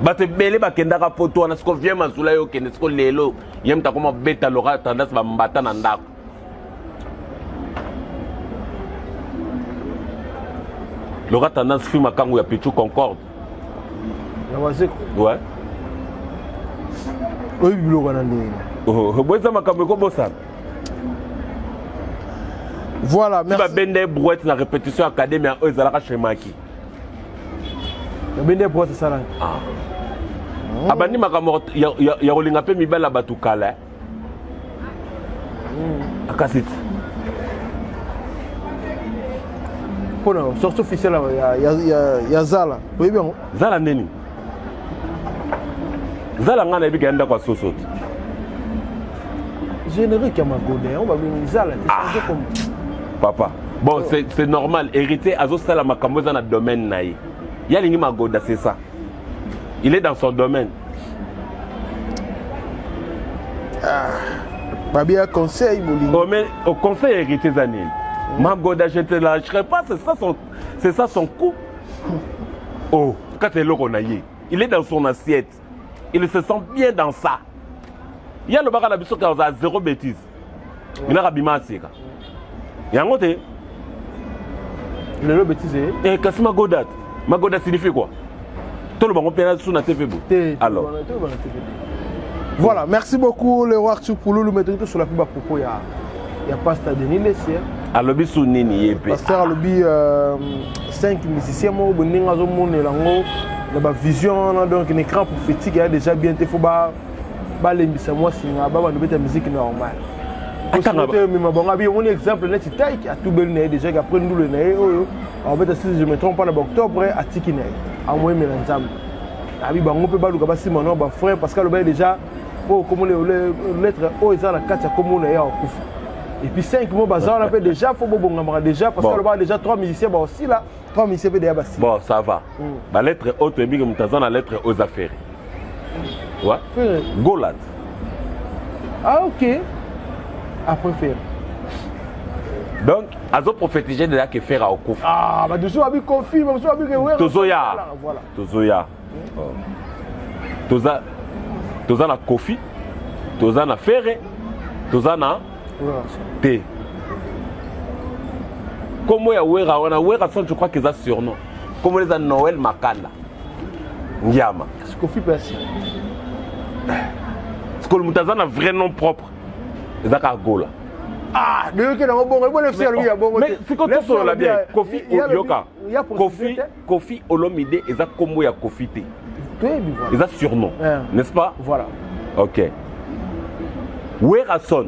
Speaker 1: Bate Bele Bakendaka Potoana ce qu'on vient Mazoula yo kende ce qu'on lelo yem ta comment beta Laura tendance ba mbata na ndako Laura tendance film akangu ya Pichu Concorde. Ouais.
Speaker 2: Oui, voilà.
Speaker 1: Merci. Tu vas brouette la répétition académique à eux, à chez Maki.
Speaker 2: Tu brouette ça là.
Speaker 1: Ah. Abani makamot, il y a rolling un peu mi belle à Batukala. Akasit.
Speaker 2: Pour la sortie officielle, il y a Zala. Oui, bien.
Speaker 1: Zala Neni. Zala ngana ebi kenda kwa soso.
Speaker 2: Générique à ma godé, on va venir Zala.
Speaker 1: Papa. Bon, c'est normal. Hérité Azo Sala Makambo dans le domaine naïe. Il y a l'ingé Magoda, c'est ça. Il est dans son domaine.
Speaker 2: Babia conseil,
Speaker 1: Bolingo. Au conseil hérité Zanil. Magoda, je ne te lâcherai pas, c'est ça son coup. Oh, quand tu es là, il est dans son assiette. Il se sent bien dans ça. Il y a le bac à la biso qui a zéro bêtise. Il a rabima asika. Il y a un côté.
Speaker 2: Le bêtise.
Speaker 1: Et qu'est-ce que Magoda? Magoda signifie quoi? Tout le monde peut sur la TV. Alors.
Speaker 2: Voilà, merci beaucoup, le roi Arthur Pouloulou. Maintenant, sur la plus bas propos, il y a Pasteur Denis Lessier.
Speaker 1: alobi sous nini yépé.
Speaker 2: Pasteur alobi 5 musiciens mo boninga zo monela ngo na ba vision donc un écran prophétique a déjà bien te faut ba lembisa moi singa ba ba nobeta musique normale. Attends mais bon abi on exemple net taille a tout bel né déjà après nous le né en fait si je me trompe pas en octobre à Tikine à moi mais ensemble. Abi bango pe ba luka ba simono ba frère parce que le déjà oh comme les lettres oh ils ont la carte comme on est en coup. Et puis 5 mots bazar on appelle déjà faut bon déjà parce que le bas déjà 3 musiciens bah aussi là 3 musiciens déjà bassi.
Speaker 1: Bon ça va. La lettre haute et big mutazan la lettre aux affaires. Ouais. Golad.
Speaker 2: Ah OK. Après faire.
Speaker 1: Donc azo prophétiser déjà que faire au coup.
Speaker 2: Ah bah dessous abi confirme dessous abi que ouais.
Speaker 1: Tozoya.
Speaker 2: Voilà.
Speaker 1: Tozoya. Toza na Kofi. Toza na Ferré. Toza na T. Comment ya wera wana wera son je crois qu'ils a surnom. Comment les a Noël Makanda. Ndiama.
Speaker 2: Est-ce qu'on fait passer?
Speaker 1: Est-ce que le Moutazan a un vrai nom propre? C'est à Gola.
Speaker 2: Ah, mais ok, non, bon,
Speaker 1: mais c'est quand tu sur la bien. Kofi Yoka. Kofi Olomide, ils a comme ya Kofi T. Ils a surnom, n'est-ce pas?
Speaker 2: Voilà.
Speaker 1: Ok. Wera son.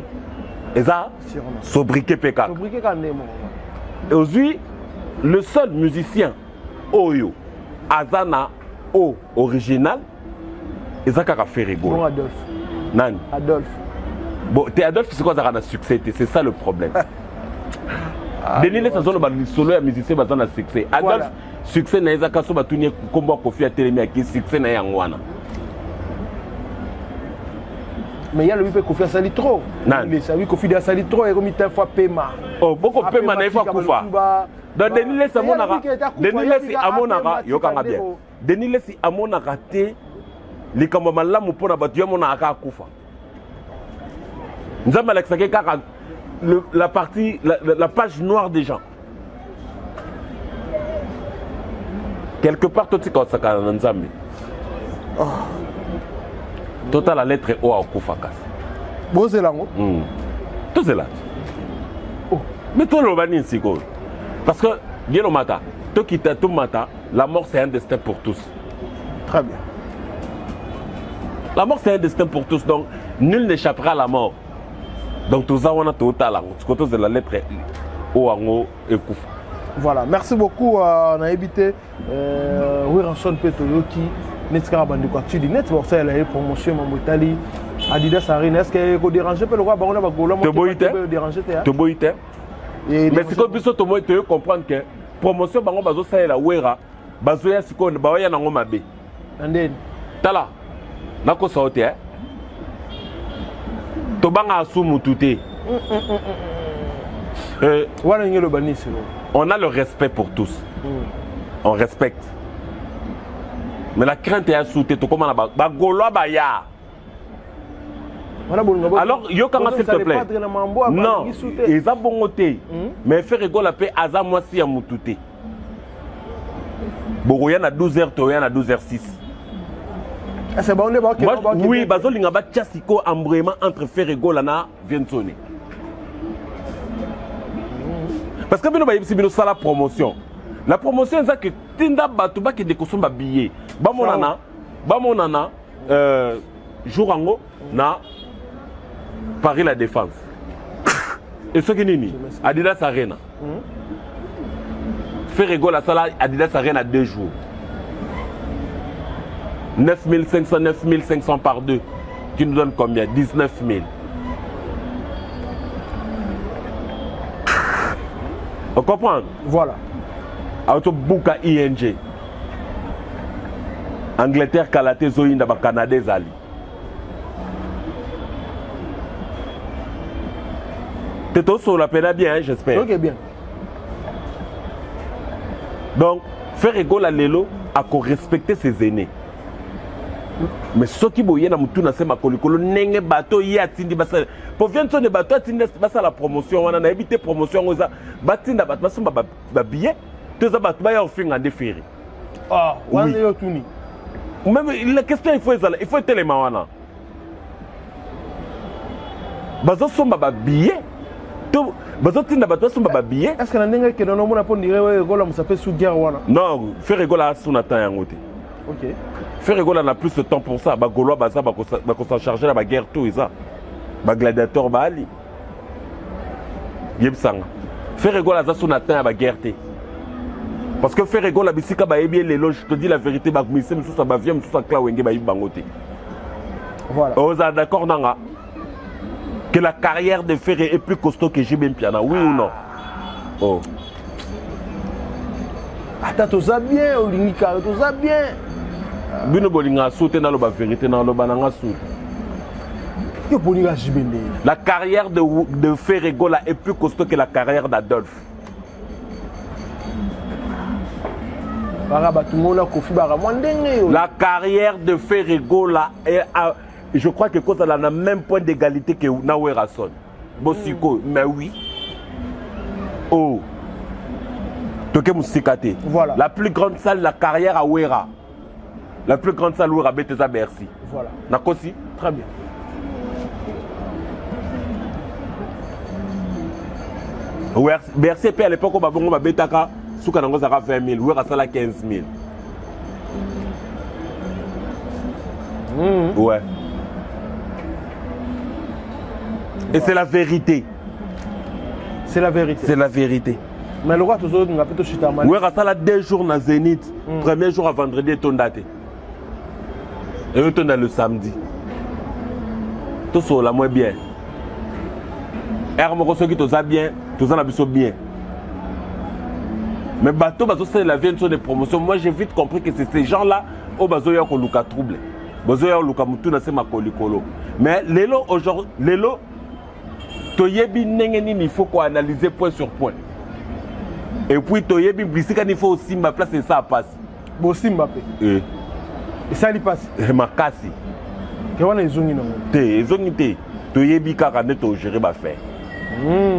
Speaker 1: Ils a sobriquet PK.
Speaker 2: Sobriquet Kandemo.
Speaker 1: Et aujourd'hui, le seul musicien Oyo, Azana O original, ils a qu'à faire rigolo.
Speaker 2: Bon, Adolphe.
Speaker 1: Nan.
Speaker 2: Adolphe.
Speaker 1: Bon, t'es Adolphe, c'est quoi ça a succès? C'est ça le problème. Denis les saisons de solo et musicien bazan a succès. Adolphe, succès na ezaka so batuni kombo Kofi a télémi à qui succès na yangwana.
Speaker 2: Mais il y a le Kofi Kofi a sali trop. Mais ça oui Kofi a sali trop et comme il t'a fait paiement.
Speaker 1: Oh, beaucoup paiement na fois Koufa. Donc Denis les amonaka. Denis les amonaka yokanga bien. Denis les amonaka te likambo malamu pona batu yamona aka Koufa. Nous avons la partie, la page noire des gens. Quelque part, tout ce qu'on s'est dit. Total la lettre O à Koufakas.
Speaker 2: Bon, c'est là.
Speaker 1: Tout c'est là. Mais toi, le bani, c'est quoi? Parce que, bien le matin, toi qui t'es tout matin, la mort c'est un destin pour tous.
Speaker 2: Très bien.
Speaker 1: La mort c'est un destin pour tous, donc nul n'échappera à la mort. Donc tout ça, on a tout à l'heure. Tu connais la lettre O et Koufa.
Speaker 2: Voilà, merci beaucoup. On a évité Wiranson Petoyoki, Netskara Bandikouatu, Net Borsa, elle a eu promotion Mamboutali, Adidas Arena. Est-ce qu'elle peut déranger le roi Baron Bagola?
Speaker 1: Te boite. Mais c'est comme ça, tu peux comprendre que promotion Baron Bazo, ça est la Wera, Bazoya Sikon, Bawaya Nangomabe.
Speaker 2: Anden. Tala,
Speaker 1: Nako Saote, hein? On a le respect pour tous. On respecte. Mais la crainte est à souter. Alors, Yokanga, s'il te plaît. Non, ils ont bon côté. Mais faire rigolo la paix, Aza moi si à Moutouté. Boroyan à 12h, Toyan à 12h06. Oui, Bazol Lingaba Tchassiko embrouillement entre Ferrego Lana Vienzone. Parce que si nous avons la promotion, la promotion c'est que Tinda Batouba qui déconsomme ma billet. Bamonana, Jourango, na Paris la Défense. Et ce qui est nini, Adidas Arena. Ferrego la salle Adidas Arena 2 jours. 9500 par 2, qui nous donne combien? 19 000. On comprend?
Speaker 2: Voilà.
Speaker 1: Autobouka ING. Angleterre, Kalaté, Zoïnda, Canada, Zali. T'es sur la peine bien, j'espère.
Speaker 2: Ok, bien.
Speaker 1: Donc, faire rigolo à l'élo, à respecter ses aînés. Mais ce qui est na mutuna c'est ma kolikolo nenge bateau y atindi basa pour viens de bateau atindi basa la promotion on a évité promotion oza batinda bateau basa ba billet tous za bateau ba ya ofinga ndeferi
Speaker 2: ah wana yo tuni
Speaker 1: même la question il faut tellement wana bazo somba ba billet bazotinda bato basomba babillet.
Speaker 2: Est-ce que na ndenge ke non mona po ndire egola musape sous guerre wana?
Speaker 1: Non, faire egola sous natan yango te.
Speaker 2: OK.
Speaker 1: Faire egola n'a plus de temps pour ça. Ba gaulois baza ba ko charger la guerre tout ça. Ba gladiateur ba ali. Yebsanga. Faire egola za sous natan ba guerre te. Parce que faire egola bisika ba ebi lelo, je te dis la vérité, ba mise sous sa ba viem sous sa cla wenge ba yibango te.
Speaker 2: Voilà.
Speaker 1: Vous êtes d'accord nanga? Que la carrière de Ferré est plus costaud que Jibé Mpiana, oui ou non? Oh.
Speaker 2: Attends, tu as bien, Olingika, tu as bien.
Speaker 1: Bino bolinga sauté dans la vérité, dans le bananga sous. La carrière de Ferré Gola est plus costaud que la carrière d'Adolphe. La carrière de Ferré Gola est à... Je crois que cause elle a le même point d'égalité que Nawera Son. Bosiko, mais oui. Oh. Toke Moussikate.
Speaker 2: Voilà.
Speaker 1: La plus grande salle de la carrière à Ouera. La plus grande salle Ouera, Betesa Bercy.
Speaker 2: Voilà.
Speaker 1: Nakosi?
Speaker 2: Très bien.
Speaker 1: Bercy, à l'époque, on a Betaka, Soukanango, ça 20 000. Ouera, ça 15 000. Ouais. Et c'est la vérité.
Speaker 2: C'est la vérité.
Speaker 1: C'est la vérité.
Speaker 2: Mais le roi, tu as fait tout chita mal.
Speaker 1: Oui, ça là 2 jours dans Zénith. Premier jour à vendredi, et ton date. Et on tourne le samedi. Tout ça là, moi bien. Et ceux qui tout ça bien, tout ça n'a bien. Mais bateau, c'est la vie de promotion. Moi, j'ai vite compris que c'est ces gens-là au bateau qui ont le trouble. Bazoya Luka Mutuna c'est ma colicolo. Mais l'élo aujourd'hui, l'élo, Toyebi Nengeni, il faut qu'on analyse point sur point. Et puis Toyebi Blissika, il faut aussi ma place et ça passe.
Speaker 2: Bossi Mbappé.
Speaker 1: Et
Speaker 2: ça lui passe.
Speaker 1: Et ma casse.
Speaker 2: Que on a les ongis non.
Speaker 1: T'es ongis Toyebi Karanet au gérer ma faire.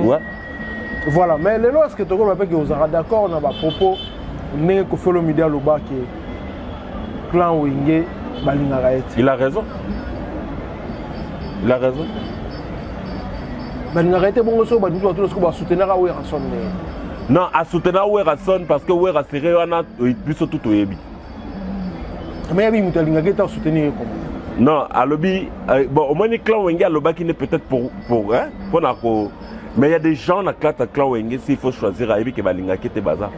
Speaker 1: Ouais.
Speaker 2: Voilà. Mais l'élo, est-ce que tu as que vous êtes d'accord on a propos n'est que fait le média le bas qui clan Wingé.
Speaker 1: Il a raison. Il a raison. Non, à soutenir Ouerason parce que Ouerason serait plus tout au Yebi.
Speaker 2: Mais il y a soutenir comment?
Speaker 1: Non, à l'obbi, bon, au moins les clans Wenge à l'obba qui n'est peut-être pour mais il y a des gens dans le clan Wenge s'il faut choisir à Yebi qui va l'ingaki te bazar.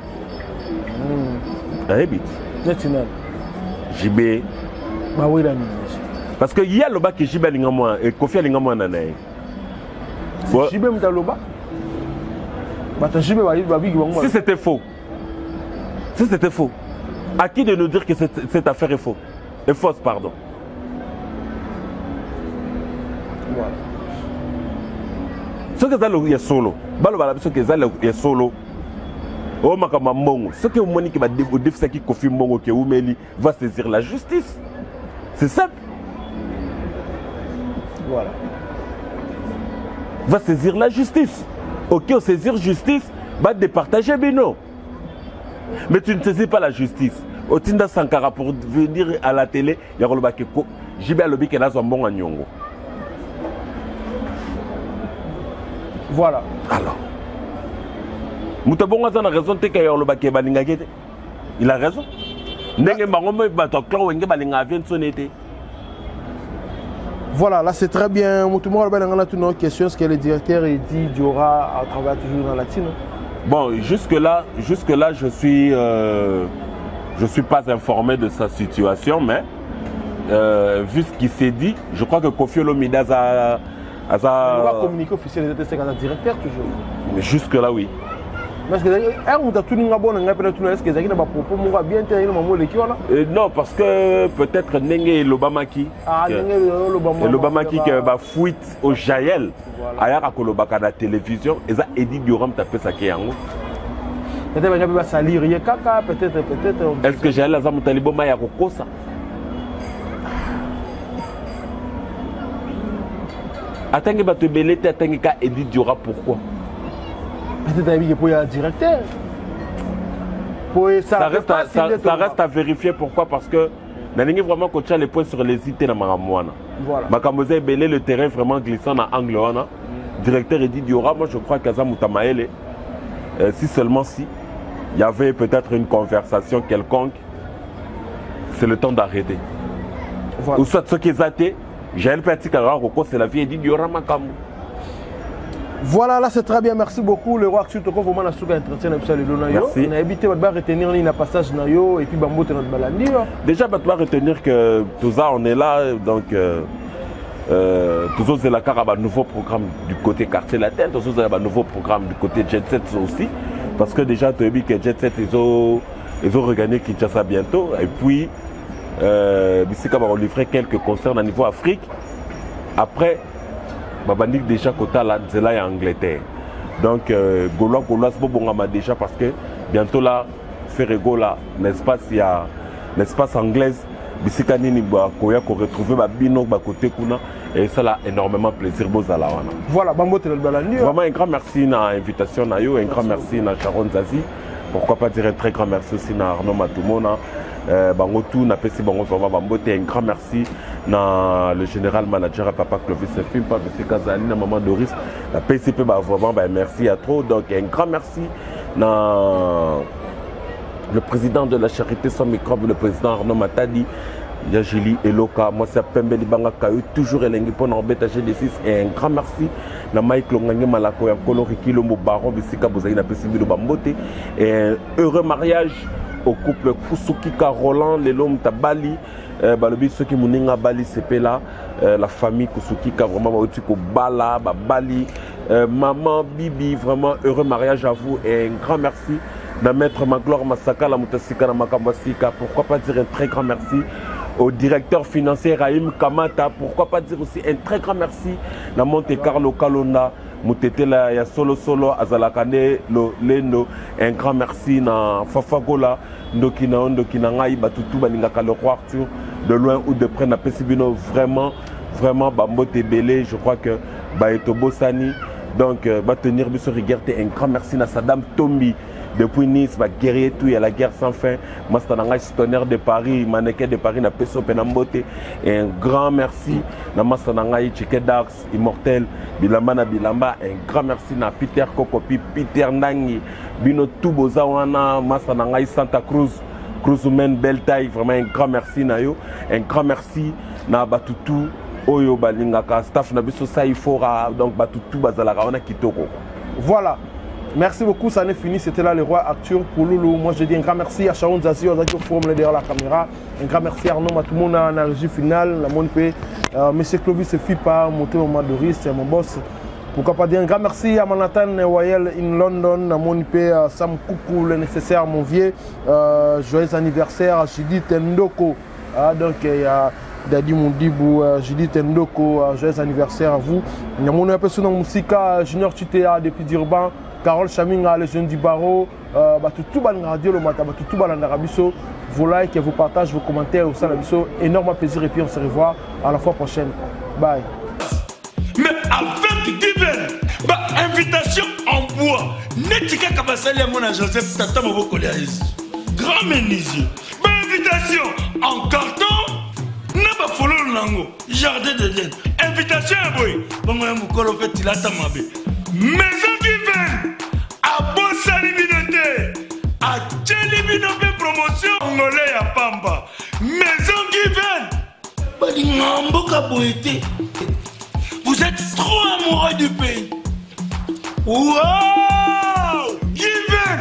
Speaker 1: À Yebi. JB. Parce que il y a le bas qui JB Lingamois et Kofi Lingamois nanae.
Speaker 2: JB Mtaloba.
Speaker 1: Si c'était faux. Si c'était faux. À qui de nous dire que cette affaire est faux? Est fausse, pardon.
Speaker 2: Voilà.
Speaker 1: Ce que ça est solo. Balo bala ce que ça est solo. Oh makama mbongo. Ce que Moni qui va défier qui Kofi Mbongo qui Oumeli va saisir la justice. C'est simple.
Speaker 2: Voilà.
Speaker 1: Va saisir la justice. Ok, on saisir justice, va départager Bino. Mais tu ne saisis pas la justice. Au Tinda Sankara pour venir à la télé, il y a le Bakeko. J'y vais qui est là, bon à Nyongo.
Speaker 2: Voilà.
Speaker 1: Alors. Moutabonga a raison, t'es qu'il y a le Bakeba Lingagete. Il a raison.
Speaker 2: Voilà, là c'est très bien. On a une question. Ce que le directeur dit Diora travaille toujours dans la Latine.
Speaker 1: Bon, jusque-là, je suis pas informé de sa situation, mais vu ce qui s'est dit, je crois que Kofi Olomide a
Speaker 2: communiqué officiellement avec le directeur toujours.
Speaker 1: Mais jusque-là, oui.
Speaker 2: Non,
Speaker 1: parce que peut-être Nenge Lobamaki. Lobamaki qui va fuite au Jaël. Ailleurs à Kolobaka la télévision, et ça Eddie Dioram tapé sa kéango. Est-ce que Jaël a zamu talibo maya kokosa? Attendez ba te belete attendez ka Eddie Diora pourquoi?
Speaker 2: Peut-être pour le directeur.
Speaker 1: Ça reste à vérifier pourquoi parce que Naningé vraiment coaché les points sur les idées dans Maramouana.
Speaker 2: Voilà.
Speaker 1: Makamose belé le terrain vraiment glissant dans angle. directeur Edith Diora, moi je crois qu'Aza Moutamaele, si seulement si, il y avait peut-être une conversation quelconque, c'est le temps d'arrêter. Voilà. Ou soit ce qui est athée, j'ai un petit caractère, c'est la vie Edith Diora Makamou.
Speaker 2: Voilà, là c'est très bien, merci beaucoup. Le roi Axel Toko, vraiment, on a souvent entretien avec le
Speaker 1: merci.
Speaker 2: On a évité de retenir le passage Nayo et puis Bambo notre balandi.
Speaker 1: Déjà, tu vas retenir que tout ça, on est là, donc toujours c'est la carrière un nouveau programme du côté quartier latin, toujours c'est un nouveau programme du côté Jet Set aussi, parce que déjà, tu as vu que Jet Set, ils ont regagné Kinshasa bientôt, et puis, ici, on va livrer quelques concerts au niveau Afrique. Après, Babandik déjà côté là, c'est là en Angleterre. Donc Gaulois c'est bon déjà parce que bientôt là, Ferrego là, l'espace il y a l'espace anglaise, Bisikani ni Koya qu'on retrouve Babino côté Kuna et ça là énormément plaisir bozala wana.
Speaker 2: Voilà, Bambo Telbalani.
Speaker 1: Vraiment un grand merci na invitation na yo, un grand merci na Sharon Zazie. Pourquoi pas dire un très grand merci aussi na Arnaud Matumona. Bango tout na pesi bango vraiment Bambote, un grand merci na le général manager à Papa Clovis film pas monsieur Kazali na maman Doris la PCP vraiment merci à trop, donc un grand merci na le président de la charité sans microbe, le président Arnaud Matadi, Yajili Eloka, moi c'est Pembeli Banga Kayu, toujours elengi pour n'embêter G6, et un grand merci na Mike Longangé Malako Yankolo Riki Lomo Baron Bissika Bozaï na PCB de Bambote, et un heureux mariage au couple Kusuki Roland, les l'homme Tabali, Balobi ceux qui mouninga Bali CP là, la famille Kusuki vraiment Baotiko Bala, Bali, maman Bibi, vraiment heureux mariage à vous et un grand merci de maître Maglore Masaka, la Moutasika, la Makambasika, pourquoi pas dire un très grand merci au directeur financier Raïm Kamata, pourquoi pas dire aussi un très grand merci à Monte Carlo Kalonda, Moutetela, ya Solo Azalakane, Leno, un grand merci à Fafagola, Ndokina Ngai, Batutu, Baningaka, le roi Arthur, de loin ou de près, na Pesibino, vraiment, Bambote Belé, je crois que Baeto Bossani, donc, va tenir Bissou Rigerte, un grand merci à Saddam Tombi. Depuis Nice, va guerrier tout, il y a la guerre sans fin. Mastananga Tonnerre de Paris, mannequin de Paris, na Peso Penambote. Et un grand merci à Mastananga Chike Dax, Immortel, Bilamba Bilamba. Un grand merci à Peter Kokopi, Peter Nangi, Bino Tubozawana, Mastananga Santa Cruz, Cruzoumen, belle taille. Vraiment un grand merci na yo. Un grand merci à Batutu, Oyo Balingaka, staff Nabiso Saifora, donc Batutu Bazalaka, on a Kitoko.
Speaker 2: Voilà. Merci beaucoup, ça n'est fini. C'était là le roi Arthur pour Loulou. Moi je dis un grand merci à Sharon Zazie, aux acteurs pour derrière la caméra. Un grand merci à Arnaud Matoumona, la régie finale, la Monipé. Monsieur Clovis se fit pas monter au Doris, c'est mon boss. Pourquoi pas dire un grand merci à Manhattan Wayel in London, à Monipé, Sam Koukou, le nécessaire, mon vieux. Joyeux anniversaire à Judith Ndoko. Donc il y a Dadi Moundibou, Judith Ndoko, joyeux anniversaire à vous. Il y a mon appel sur la musique, Junior Tutea depuis Durban. Carole Chaminga, les jeunes du barreau, tout le radio, le matin, tout le Arabiso. Vos likes et vos partages, vos commentaires au sein de l'Arabiso. Énorme plaisir et puis on se revoit à la fois prochaine. Bye.
Speaker 3: Mais avec Diven, invitation en bois. Netika Kabasali à mon Joseph Tata Moboko grand menuisier. Invitation en carton. N'a pas follow Nango. Jardin de Dienne. Invitation à boy. Bon, on va fait Tilata Mabe. Maison Diven. À Bossali Binote, à Tcheli Binote promotion Angolais à Pamba. Maison Given. Vous êtes trop amoureux du pays. Wow, Given.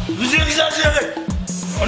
Speaker 3: Vous exagérez. On